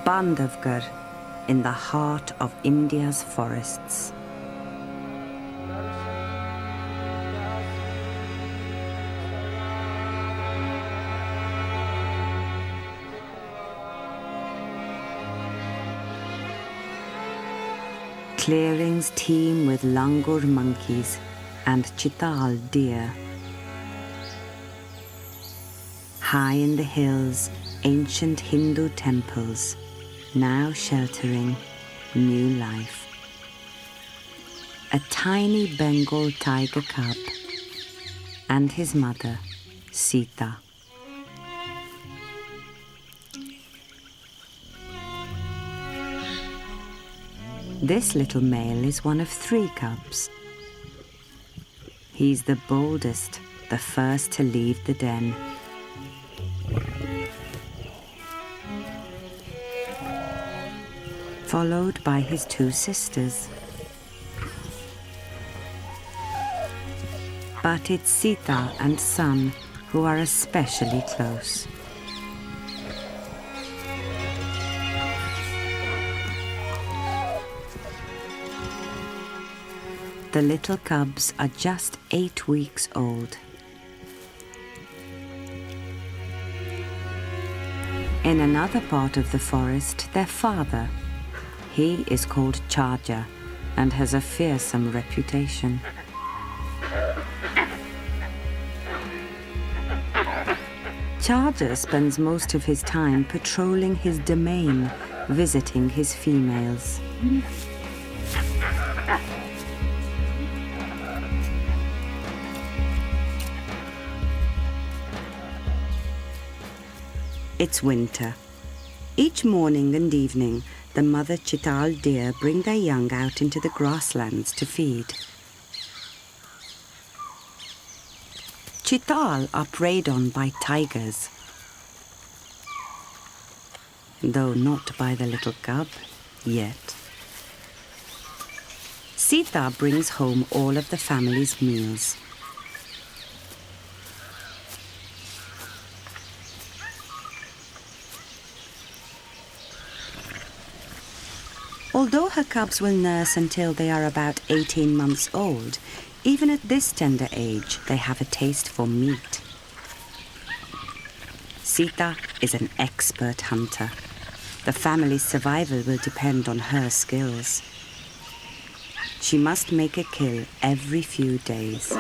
Bandhavgarh, in the heart of India's forests. Clearings teem with langur monkeys and chital deer. High in the hills, ancient Hindu temples, now sheltering new life. A tiny Bengal tiger cub and his mother, Sita. This little male is one of 3 cubs. He's the boldest, the first to leave the den. Followed by his 2 sisters. But it's Sita and son who are especially close. The little cubs are just 8 weeks old. In another part of the forest, their father. He is called Charger and has a fearsome reputation. Charger spends most of his time patrolling his domain, visiting his females. It's winter. Each morning and evening, the mother chital deer bring their young out into the grasslands to feed. Chital are preyed on by tigers, though not by the little cub yet. Sita brings home all of the family's meals. Although her cubs will nurse until they are about 18 months old, even at this tender age, they have a taste for meat. Sita is an expert hunter. The family's survival will depend on her skills. She must make a kill every few days.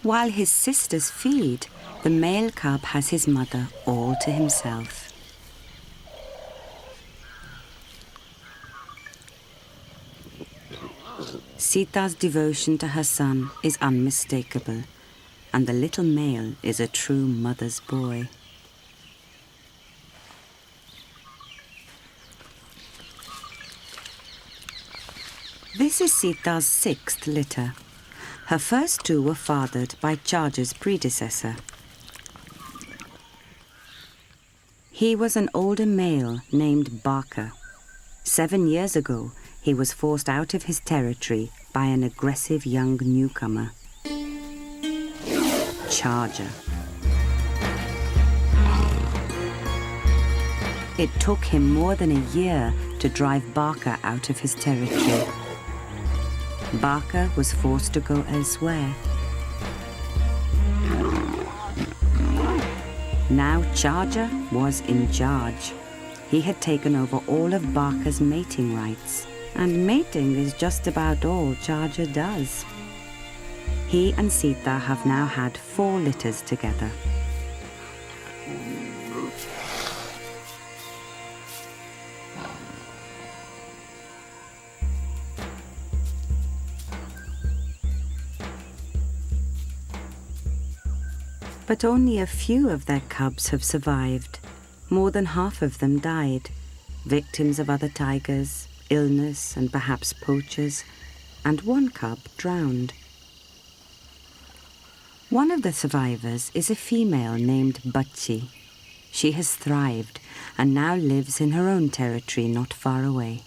While his sisters feed, the male cub has his mother all to himself. Sita's devotion to her son is unmistakable, and the little male is a true mother's boy. This is Sita's 6th litter. Her first 2 were fathered by Charger's predecessor. He was an older male named Barker. 7 years ago, he was forced out of his territory by an aggressive young newcomer, Charger. It took him more than a year to drive Barker out of his territory. Barker was forced to go elsewhere. Now Charger was in charge. He had taken over all of Barker's mating rights, and mating is just about all Charger does. He and Sita have now had 4 litters together. But only a few of their cubs have survived. More than half of them died, victims of other tigers, illness, and perhaps poachers, and one cub drowned. One of the survivors is a female named Butchi. She has thrived and now lives in her own territory not far away.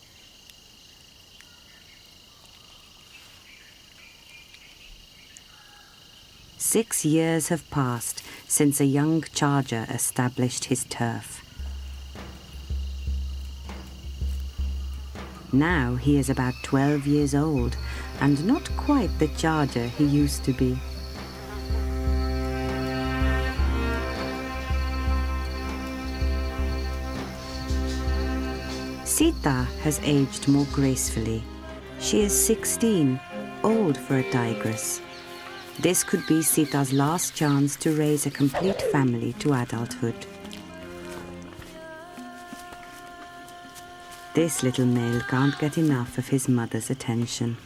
Six years have passed since a young charger established his turf. Now he is about 12 years old and not quite the charger he used to be. Sita has aged more gracefully. She is 16, old for a tigress. This could be Sita's last chance to raise a complete family to adulthood. This little male can't get enough of his mother's attention.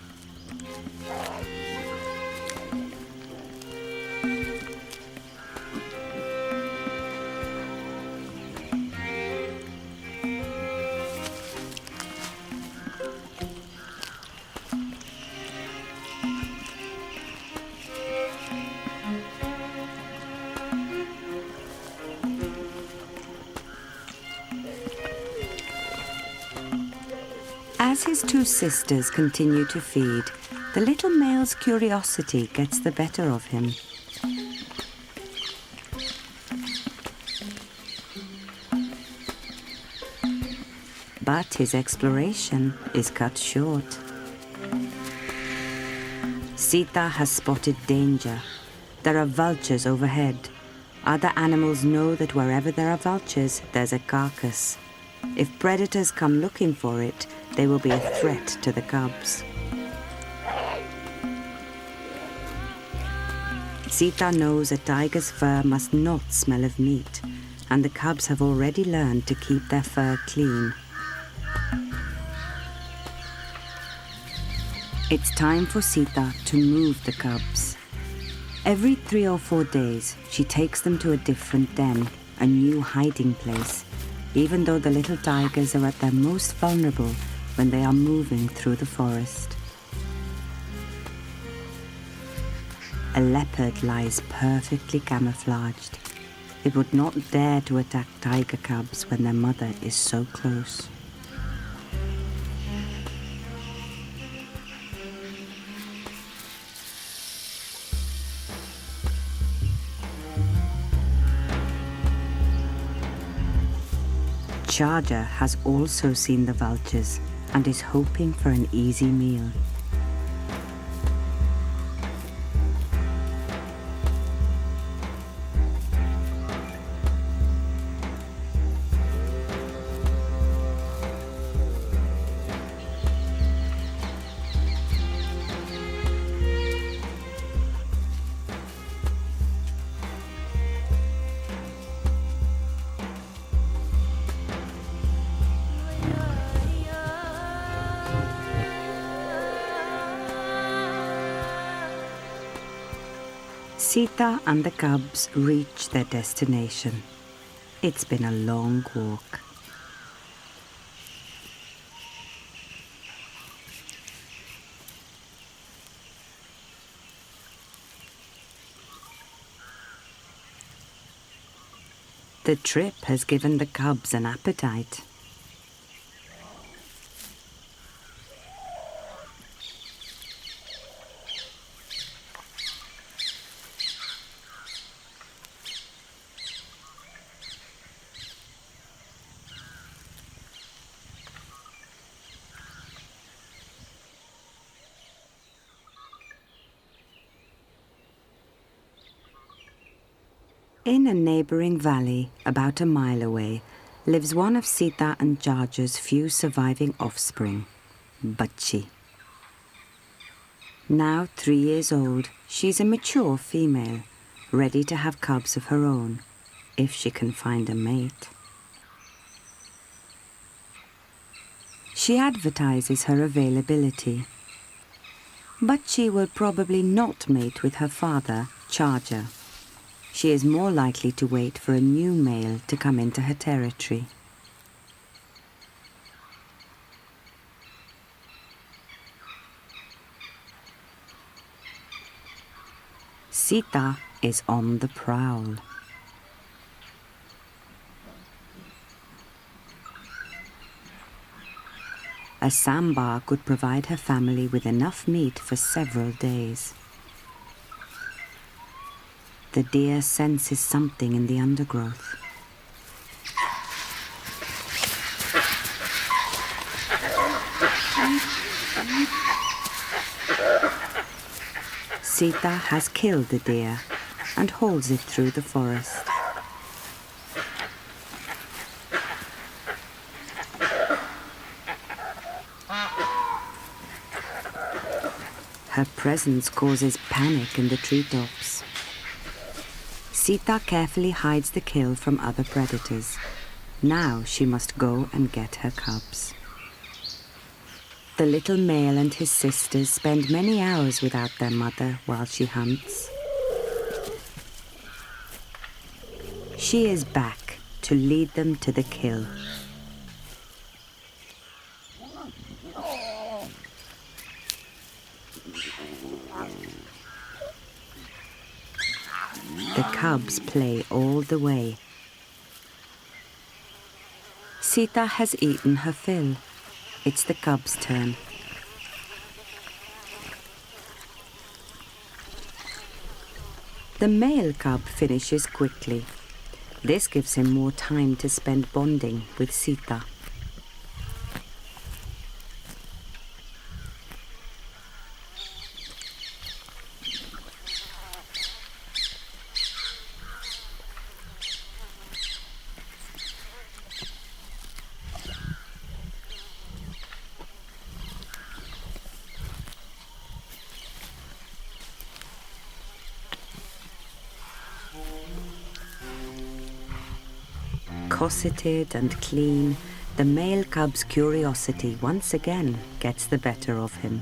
As his two sisters continue to feed, the little male's curiosity gets the better of him. But his exploration is cut short. Sita has spotted danger. There are vultures overhead. Other animals know that wherever there are vultures, there's a carcass. If predators come looking for it, they will be a threat to the cubs. Sita knows a tiger's fur must not smell of meat, and the cubs have already learned to keep their fur clean. It's time for Sita to move the cubs. Every 3 or 4 days, she takes them to a different den, a new hiding place, even though the little tigers are at their most vulnerable when they are moving through the forest. A leopard lies perfectly camouflaged. It would not dare to attack tiger cubs when their mother is so close. Charger has also seen the vultures and is hoping for an easy meal. Sita and the cubs reach their destination. It's been a long walk. The trip has given the cubs an appetite. In a neighbouring valley, about a mile away, lives one of Sita and Charger's few surviving offspring, Butchi. Now 3 years old, she's a mature female, ready to have cubs of her own, if she can find a mate. She advertises her availability. Butchi will probably not mate with her father, Charger. she is more likely to wait for a new male to come into her territory. Sita is on the prowl. A sambar could provide her family with enough meat for several days. The deer senses something in the undergrowth. Sita has killed the deer and holds it through the forest. Her presence causes panic in the treetops. Sita carefully hides the kill from other predators. Now she must go and get her cubs. The little male and his sisters spend many hours without their mother while she hunts. She is back to lead them to the kill. The cubs play all the way. Sita has eaten her fill. It's the cubs' turn. The male cub finishes quickly. This gives him more time to spend bonding with Sita. Cosseted and clean, the male cub's curiosity once again gets the better of him.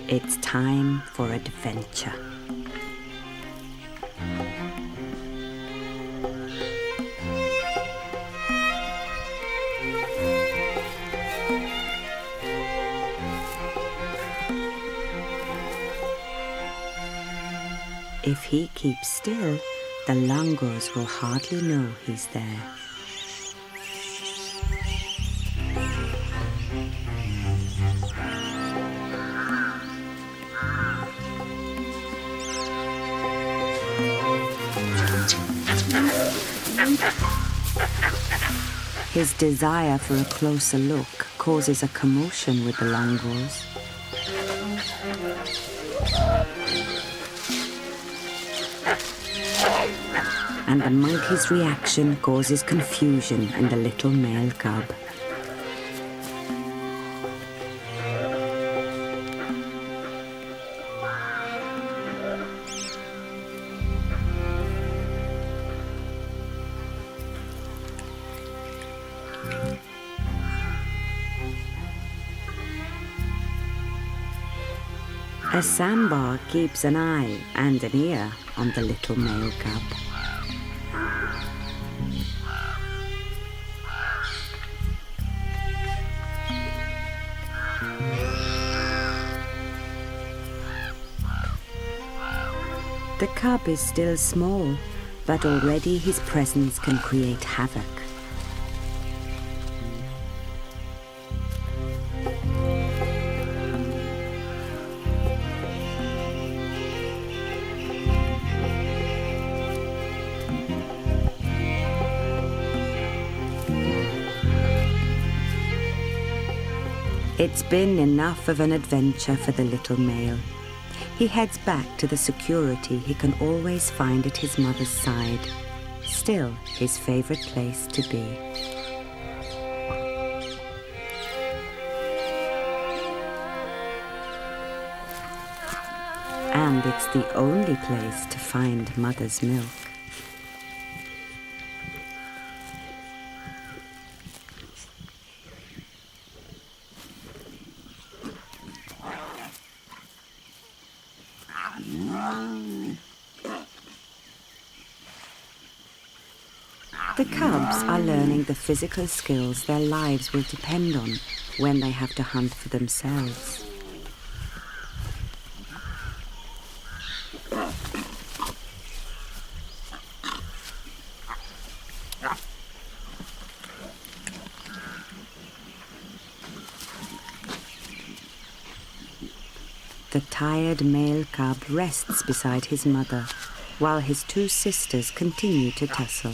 It's time for adventure. If he keeps still, the langurs will hardly know he's there. His desire for a closer look causes a commotion with the langurs. And the monkey's reaction causes confusion in the little male cub. A sambar keeps an eye and an ear on the little male cub. The cub is still small, but already his presence can create havoc. It's been enough of an adventure for the little male. He heads back to the security he can always find at his mother's side, still his favorite place to be. And it's the only place to find mother's milk. The cubs are learning the physical skills their lives will depend on when they have to hunt for themselves. The tired male cub rests beside his mother, while his two sisters continue to tussle.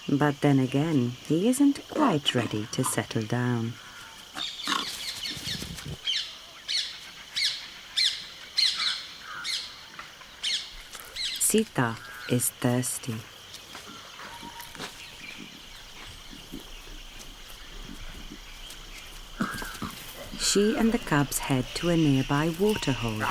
But then again, he isn't quite ready to settle down. Sita is thirsty. She and the cubs head to a nearby waterhole.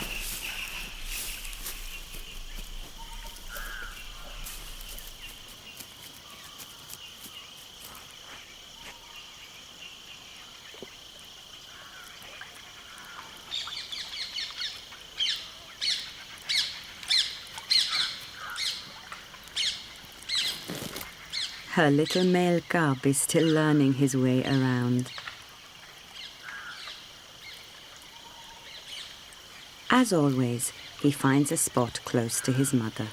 Her little male cub is still learning his way around. As always, he finds a spot close to his mother.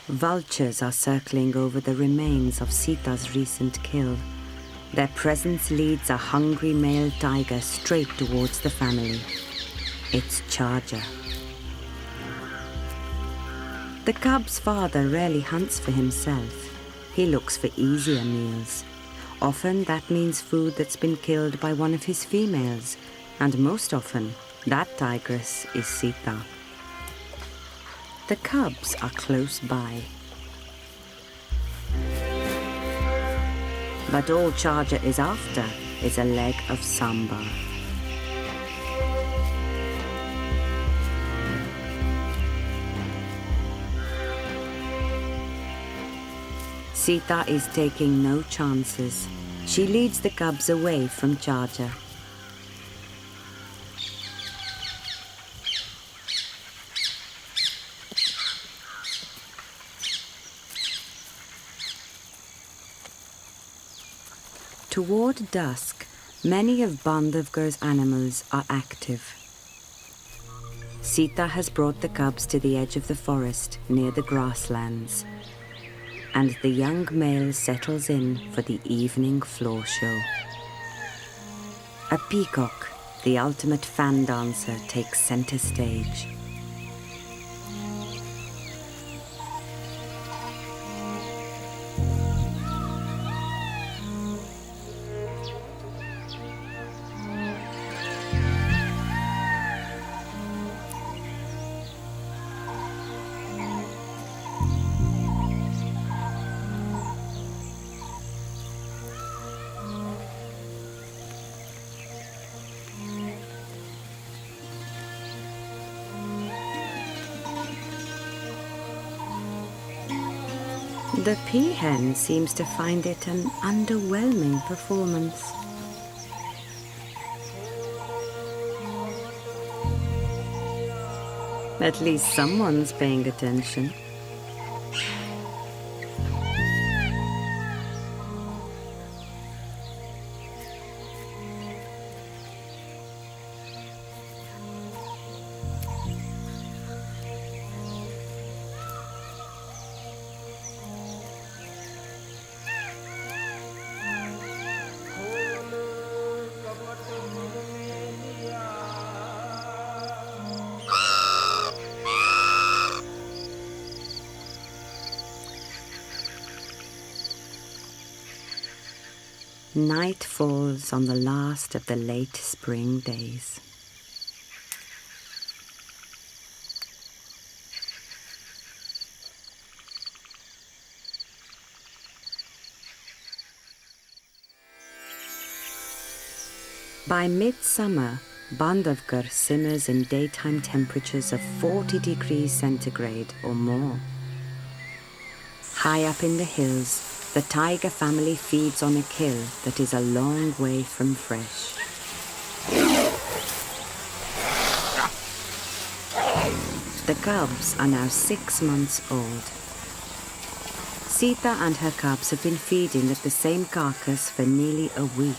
Vultures are circling over the remains of Sita's recent kill. Their presence leads a hungry male tiger straight towards the family. It's Charger. The cub's father rarely hunts for himself. He looks for easier meals. Often that means food that's been killed by one of his females, and most often that tigress is Sita. The cubs are close by. But all Charger is after is a leg of sambar. Sita is taking no chances. She leads the cubs away from Charger. Toward dusk, many of Bandhavgarh's animals are active. Sita has brought the cubs to the edge of the forest near the grasslands, and the young male settles in for the evening floor show. A peacock, the ultimate fan dancer, takes center stage. The peahen seems to find it an underwhelming performance. At least someone's paying attention. Night falls on the last of the late spring days. By midsummer, Bandhavgarh simmers in daytime temperatures of 40 degrees centigrade or more. High up in the hills, the tiger family feeds on a kill that is a long way from fresh. The cubs are now 6 months old. Sita and her cubs have been feeding at the same carcass for nearly a week.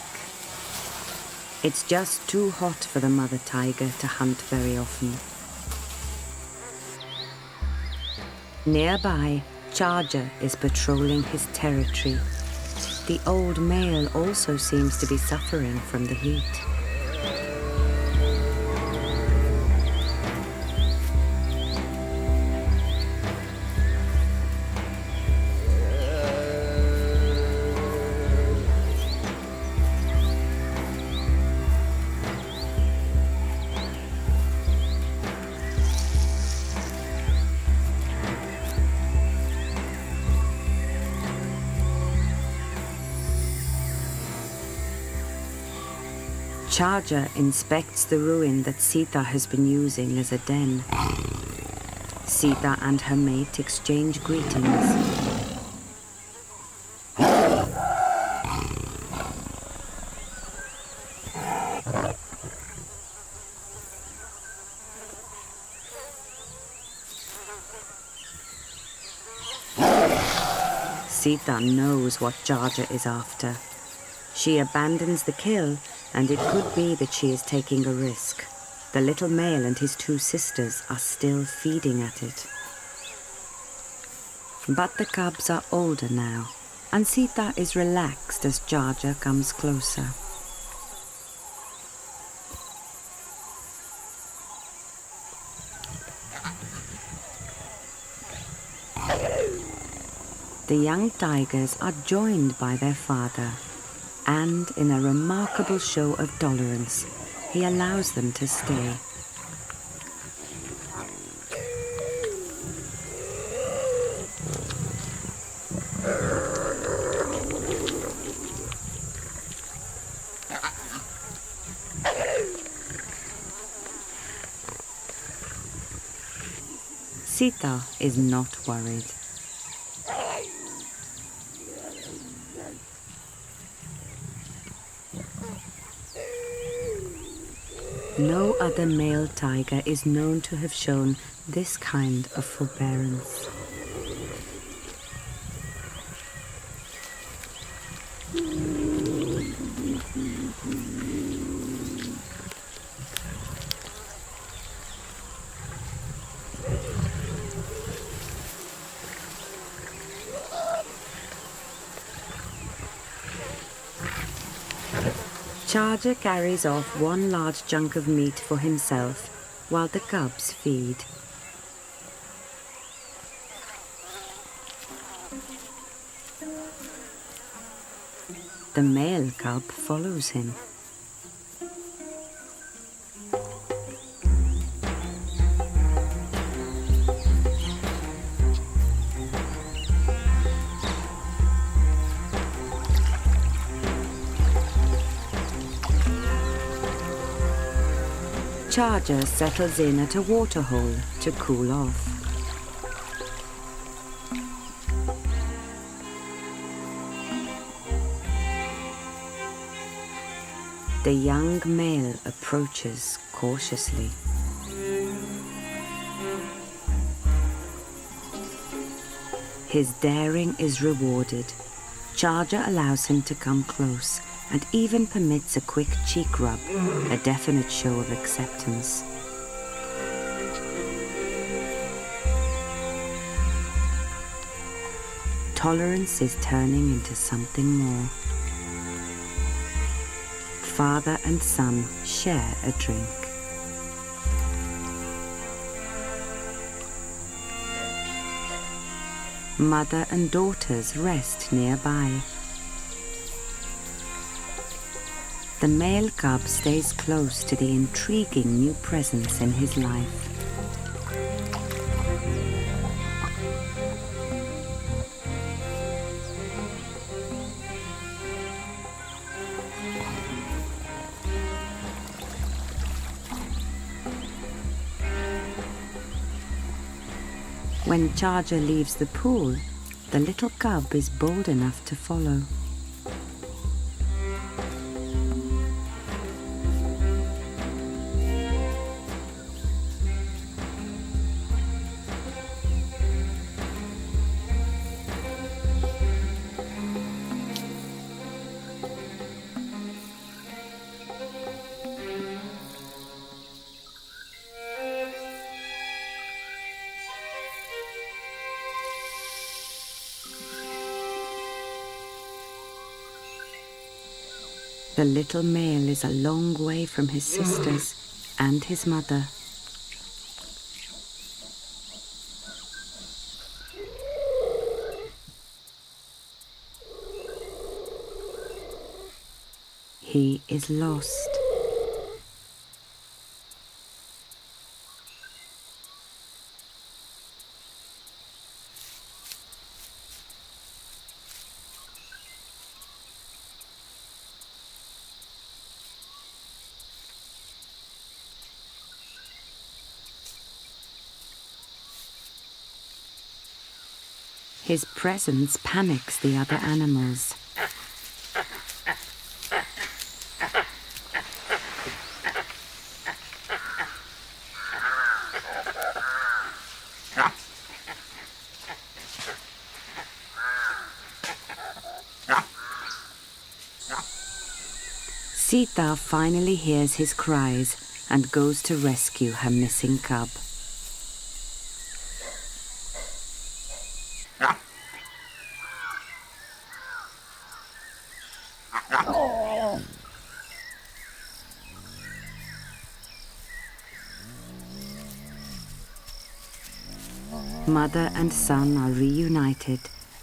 It's just too hot for the mother tiger to hunt very often. Nearby, Charger is patrolling his territory. The old male also seems to be suffering from the heat. Charger inspects the ruin that Sita has been using as a den. Sita and her mate exchange greetings. Sita knows what Charger is after. She abandons the kill, and it could be that she is taking a risk. The little male and his 2 sisters are still feeding at it. But the cubs are older now, and Sita is relaxed as Charger comes closer. The young tigers are joined by their father, and in a remarkable show of tolerance, he allows them to stay. Sita is not worried. No other male tiger is known to have shown this kind of forbearance. Charger carries off one large chunk of meat for himself while the cubs feed. The male cub follows him. Charger settles in at a waterhole to cool off. The young male approaches cautiously. His daring is rewarded. Charger allows him to come close and even permits a quick cheek rub, a definite show of acceptance. Tolerance is turning into something more. Father and son share a drink. Mother and daughters rest nearby. The male cub stays close to the intriguing new presence in his life. When Charger leaves the pool, the little cub is bold enough to follow. The little male is a long way from his sisters and his mother. He is lost. His presence panics the other animals. Sita finally hears his cries and goes to rescue her missing cub. Mother and son are reunited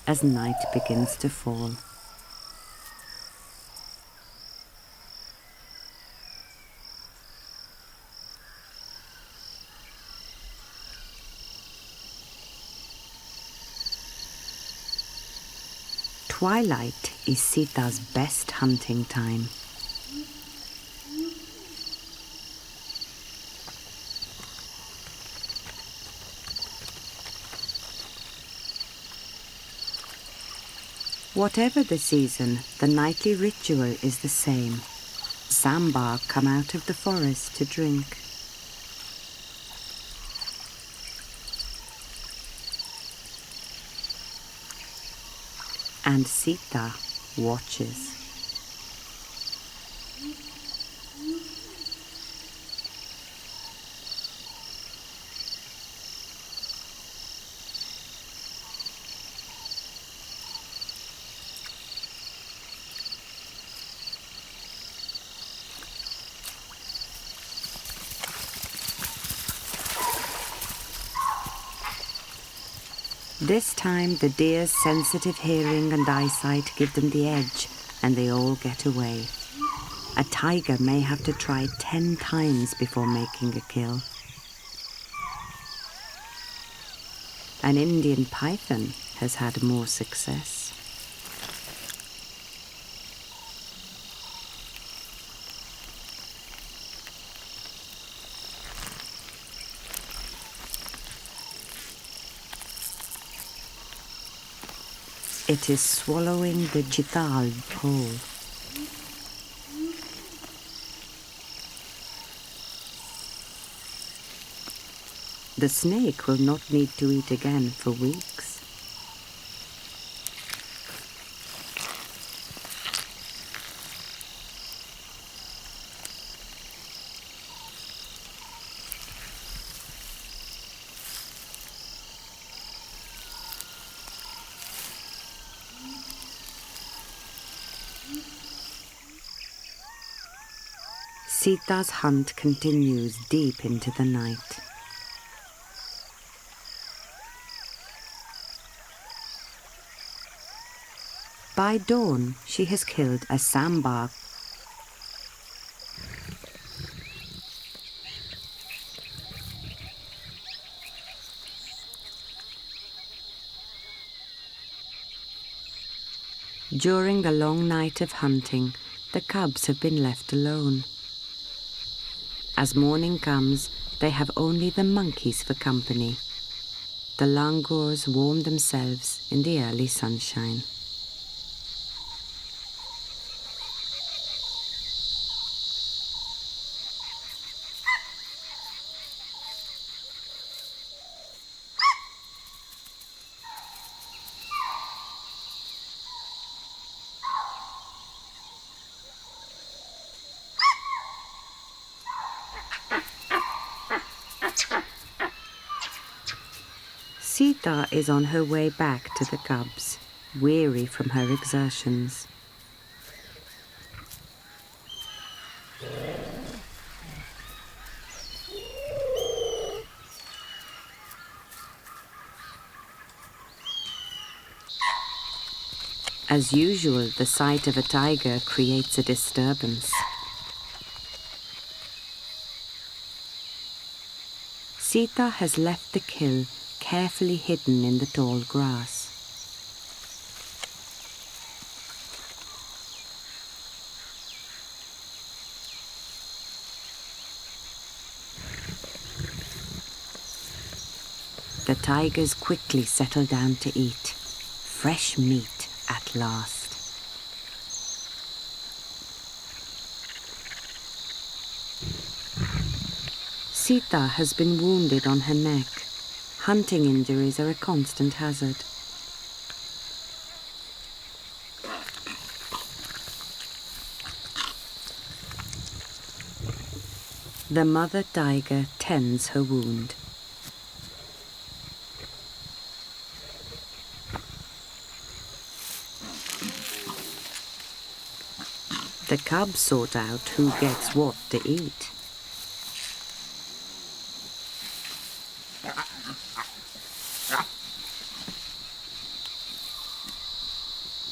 as night begins to fall. Twilight is Sita's best hunting time. Whatever the season, the nightly ritual is the same. Sambar come out of the forest to drink. And Sita watches. This time the deer's sensitive hearing and eyesight give them the edge, and they all get away. A tiger may have to try 10 times before making a kill. An Indian python has had more success. It is swallowing the Chital whole. The snake will not need to eat again for weeks. Sita's hunt continues deep into the night. By dawn, she has killed a sambar. During the long night of hunting, the cubs have been left alone. As morning comes, they have only the monkeys for company. the langurs warm themselves in the early sunshine. Sita is on her way back to the cubs, weary from her exertions. As usual, the sight of a tiger creates a disturbance. Sita has left the kill carefully hidden in the tall grass. The tigers quickly settle down to eat. Fresh meat at last. Sita has been wounded on her neck. Hunting injuries are a constant hazard. The mother tiger tends her wound. The cubs sort out who gets what to eat.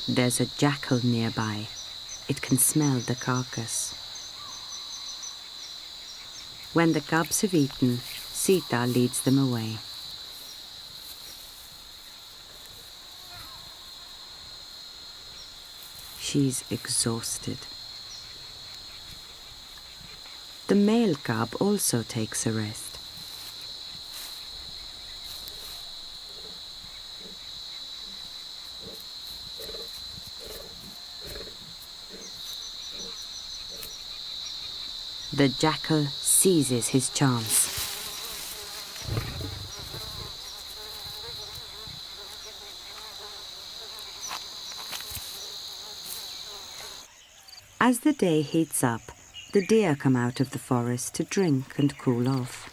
There's a jackal nearby. It can smell the carcass. When the cubs have eaten, Sita leads them away. She's exhausted. The male cub also takes a rest. The jackal seizes his chance. As the day heats up, the deer come out of the forest to drink and cool off.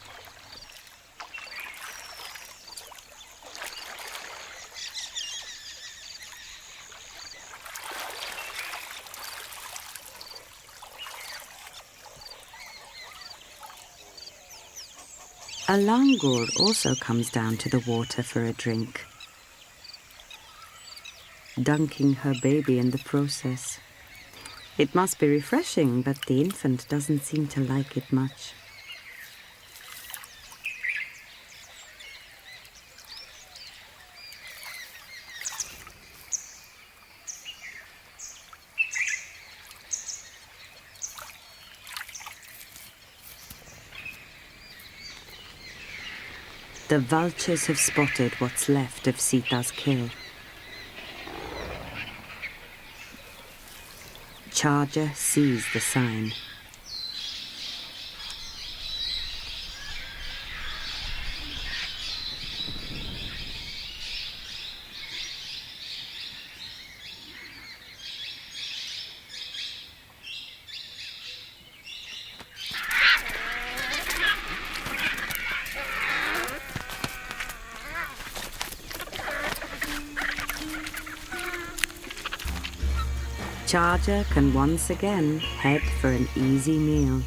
A langur also comes down to the water for a drink, dunking her baby in the process. It must be refreshing, but the infant doesn't seem to like it much. The vultures have spotted what's left of Sita's kill. Charger sees the sign. Charger can once again head for an easy meal.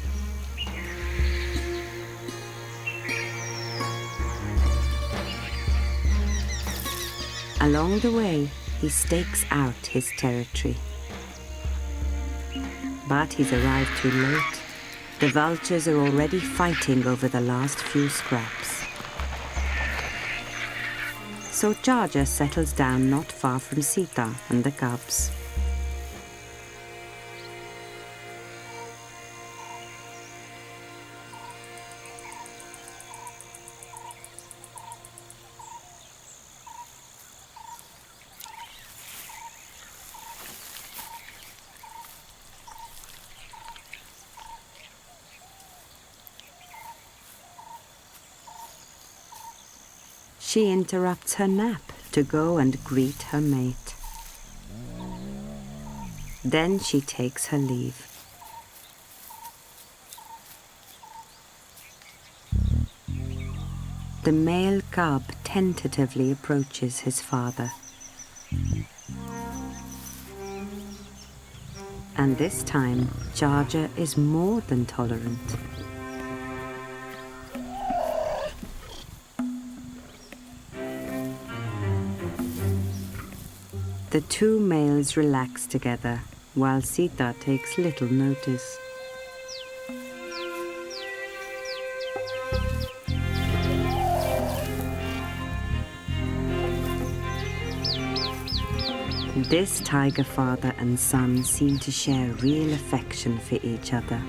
Along the way, he stakes out his territory. But he's arrived too late. The vultures are already fighting over the last few scraps. So Charger settles down not far from Sita and the cubs. she interrupts her nap to go and greet her mate. Then she takes her leave. The male cub tentatively approaches his father. And this time, Charger is more than tolerant. The two males relax together, while Sita takes little notice. This tiger father and son seem to share real affection for each other.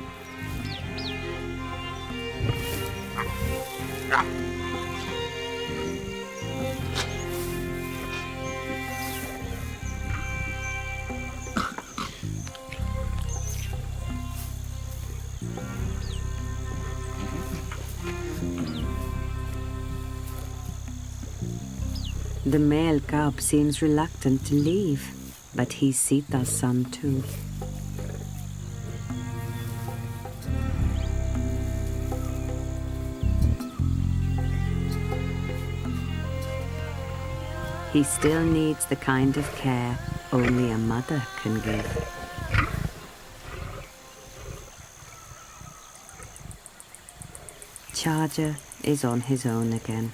The male cub seems reluctant to leave, but he's Sita's son too. He still needs the kind of care only a mother can give. Charger is on his own again.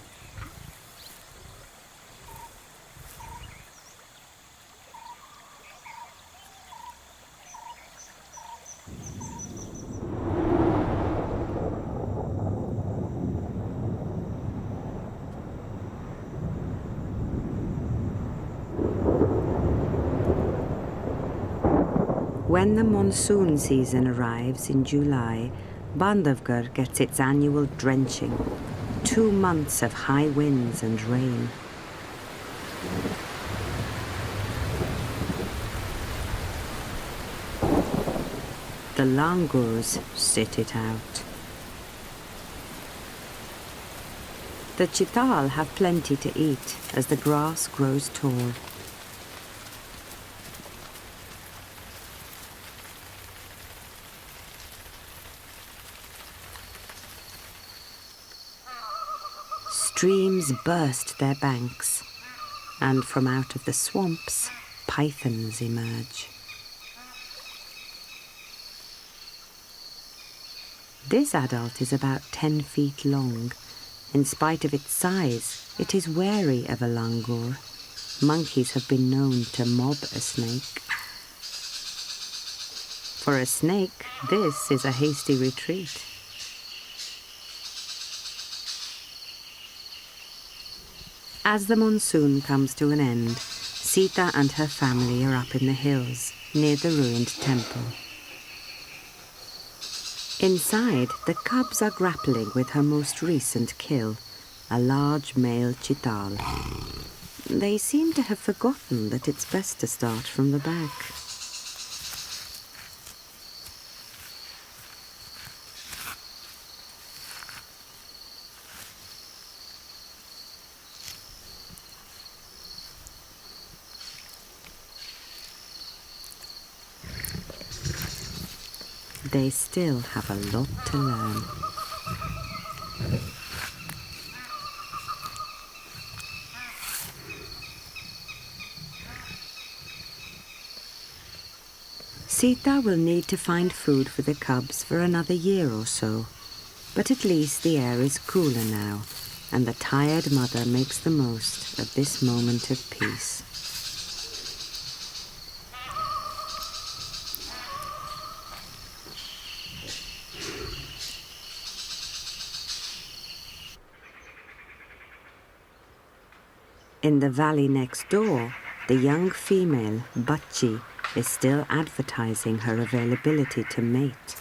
When the monsoon season arrives in July, Bandhavgarh gets its annual drenching. 2 months of high winds and rain. The langurs sit it out. The chital have plenty to eat as the grass grows tall. Streams burst their banks, and from out of the swamps, pythons emerge. This adult is about 10 feet long. In spite of its size, it is wary of a langur. Monkeys have been known to mob a snake. For a snake, this is a hasty retreat. As the monsoon comes to an end, Sita and her family are up in the hills, near the ruined temple. Inside, the cubs are grappling with her most recent kill, a large male chital. They seem to have forgotten that it's best to start from the back. They still have a lot to learn. Sita will need to find food for the cubs for another year or so, but at least the air is cooler now, and the tired mother makes the most of this moment of peace. In the valley next door, the young female, Bachi, is still advertising her availability to mate.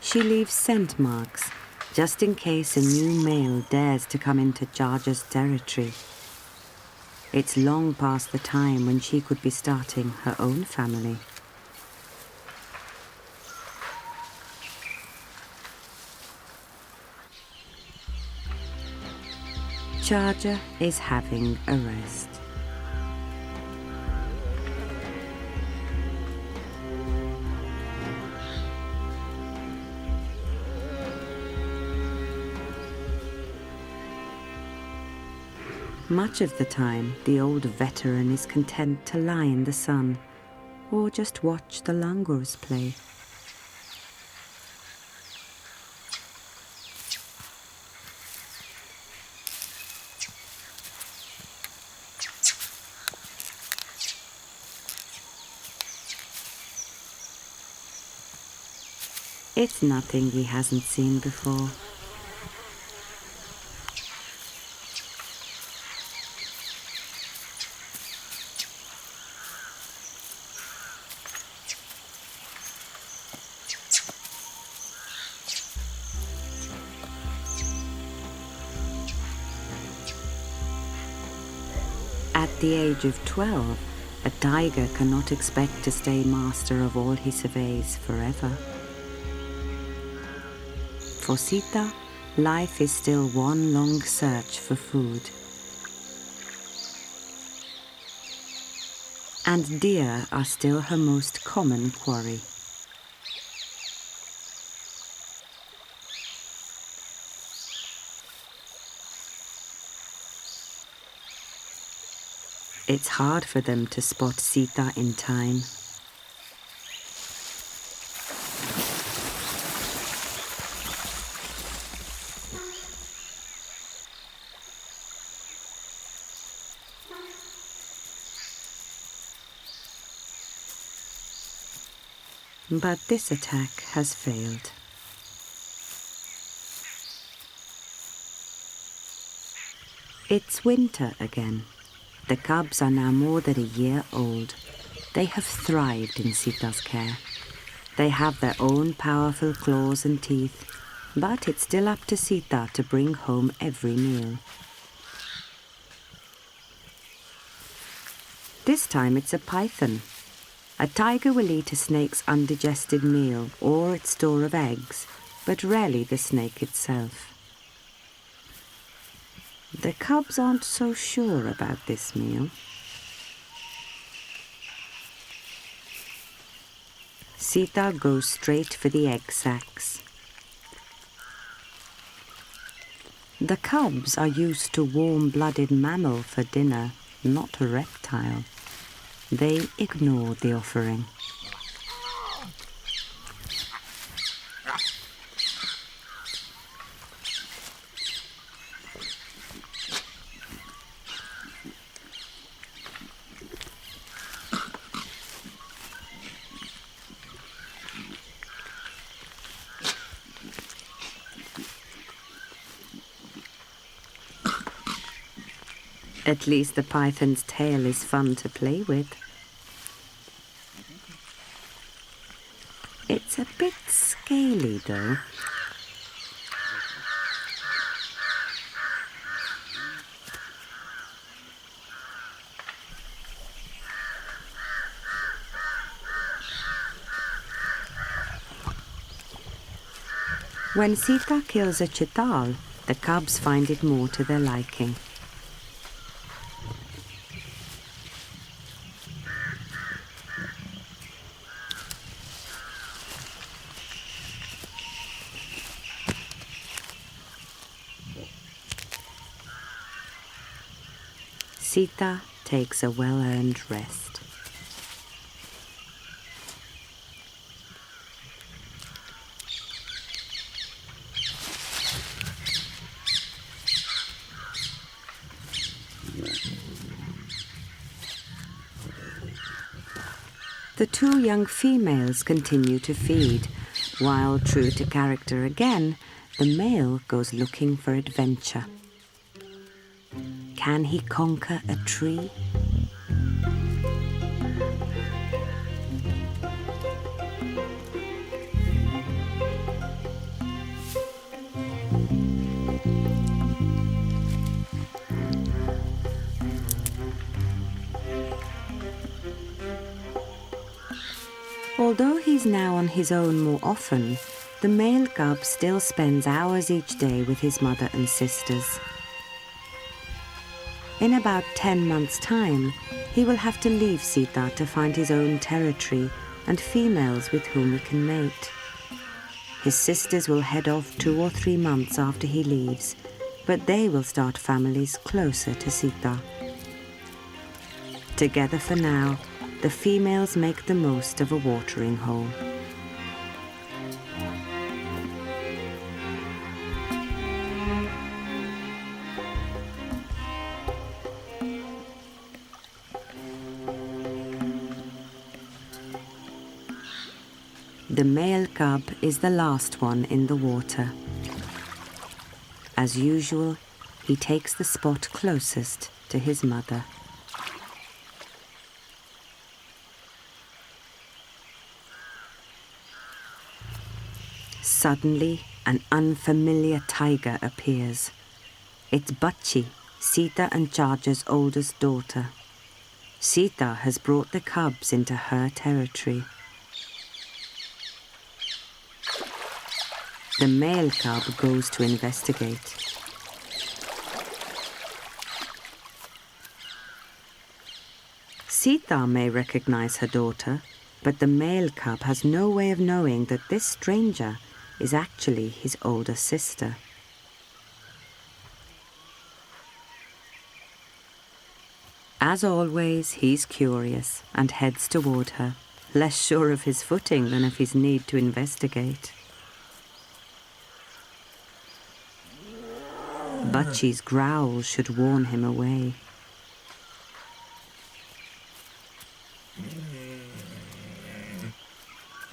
She leaves scent marks, just in case a new male dares to come into Charger's territory. It's long past the time when she could be starting her own family. Charger is having a rest. Much of the time, the old veteran is content to lie in the sun or just watch the langurs play. It's nothing he hasn't seen before. At the age of 12, a tiger cannot expect to stay master of all he surveys forever. For Sita, life is still one long search for food. And deer are still her most common quarry. It's hard for them to spot Sita in time. But this attack has failed. It's winter again. The cubs are now more than a year old. They have thrived in Sita's care. They have their own powerful claws and teeth, but it's still up to Sita to bring home every meal. This time it's a python. A tiger will eat a snake's undigested meal or its store of eggs, but rarely the snake itself. The cubs aren't so sure about this meal. Sita goes straight for the egg sacs. The cubs are used to warm-blooded mammal for dinner, not a reptile. They ignore the offering. At least the python's tail is fun to play with. It's a bit scaly, though. When Sita kills a chital, the cubs find it more to their liking. Sita takes a well-earned rest. The two young females continue to feed, while, true to character again, the male goes looking for adventure. Can he conquer a tree? Although he's now on his own more often, the male cub still spends hours each day with his mother and sisters. In about 10 months' time, he will have to leave Sita to find his own territory and females with whom he can mate. His sisters will head off 2 or 3 months after he leaves, but they will start families closer to Sita. Together for now, the females make the most of a watering hole. The male cub is the last one in the water. As usual, he takes the spot closest to his mother. Suddenly, an unfamiliar tiger appears. It's Bachi, Sita and Charger's oldest daughter. Sita has brought the cubs into her territory. The male cub goes to investigate. Sita may recognize her daughter, but the male cub has no way of knowing that this stranger is actually his older sister. As always, he's curious and heads toward her, less sure of his footing than of his need to investigate. Bachi's growl should warn him away.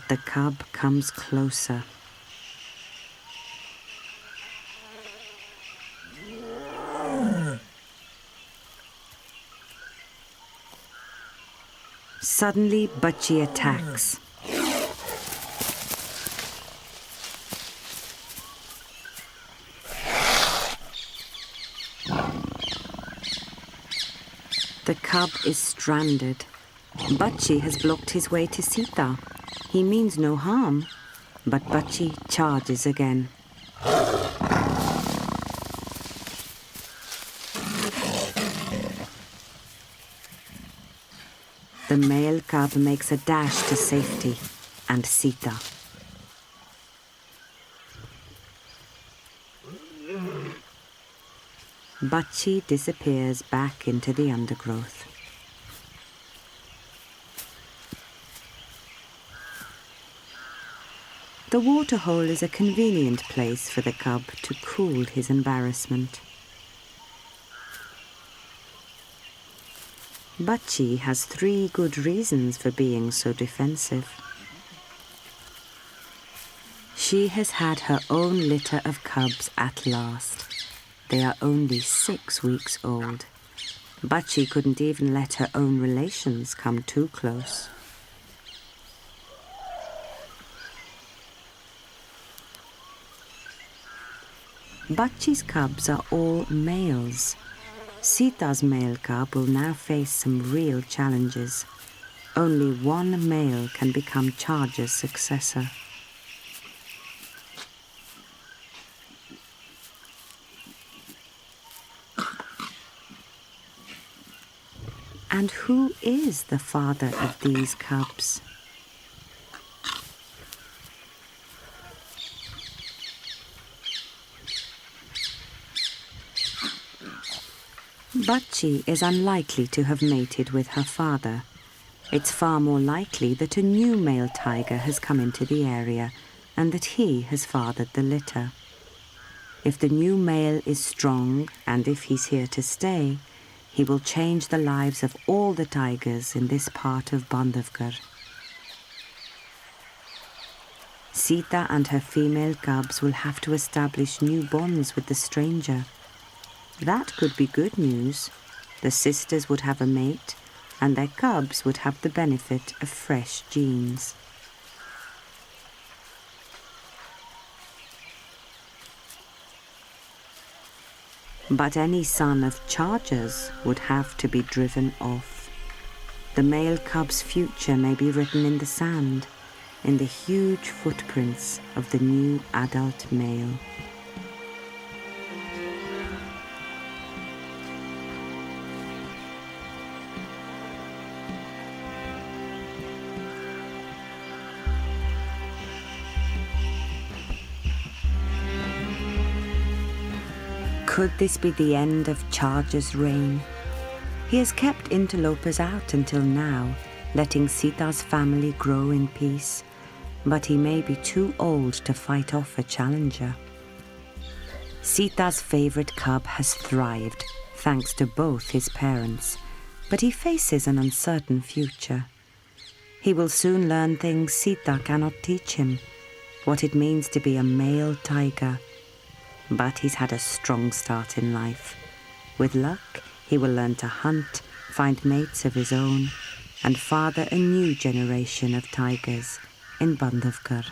The cub comes closer. Suddenly, Bachi attacks. The cub is stranded. Bachi has blocked his way to Sita. He means no harm, but Bachi charges again. The male cub makes a dash to safety and Sita. Bachi disappears back into the undergrowth. The waterhole is a convenient place for the cub to cool his embarrassment. Bachi has 3 good reasons for being so defensive. She has had her own litter of cubs at last. They are only 6 weeks old. Bachi couldn't even let her own relations come too close. Bachi's cubs are all males. Sita's male cub will now face some real challenges. Only one male can become Charger's successor. And who is the father of these cubs? Bachi is unlikely to have mated with her father. It's far more likely that a new male tiger has come into the area and that he has fathered the litter. If the new male is strong and if he's here to stay, he will change the lives of all the tigers in this part of Bandhavgarh. Sita and her female cubs will have to establish new bonds with the stranger. That could be good news. The sisters would have a mate, and their cubs would have the benefit of fresh genes. But any son of Charger's would have to be driven off. The male cub's future may be written in the sand, in the huge footprints of the new adult male. Could this be the end of Charger's reign? He has kept interlopers out until now, letting Sita's family grow in peace, but he may be too old to fight off a challenger. Sita's favorite cub has thrived, thanks to both his parents, but he faces an uncertain future. He will soon learn things Sita cannot teach him, what it means to be a male tiger. But he's had a strong start in life. With luck, he will learn to hunt, find mates of his own, and father a new generation of tigers in Bandhavgarh.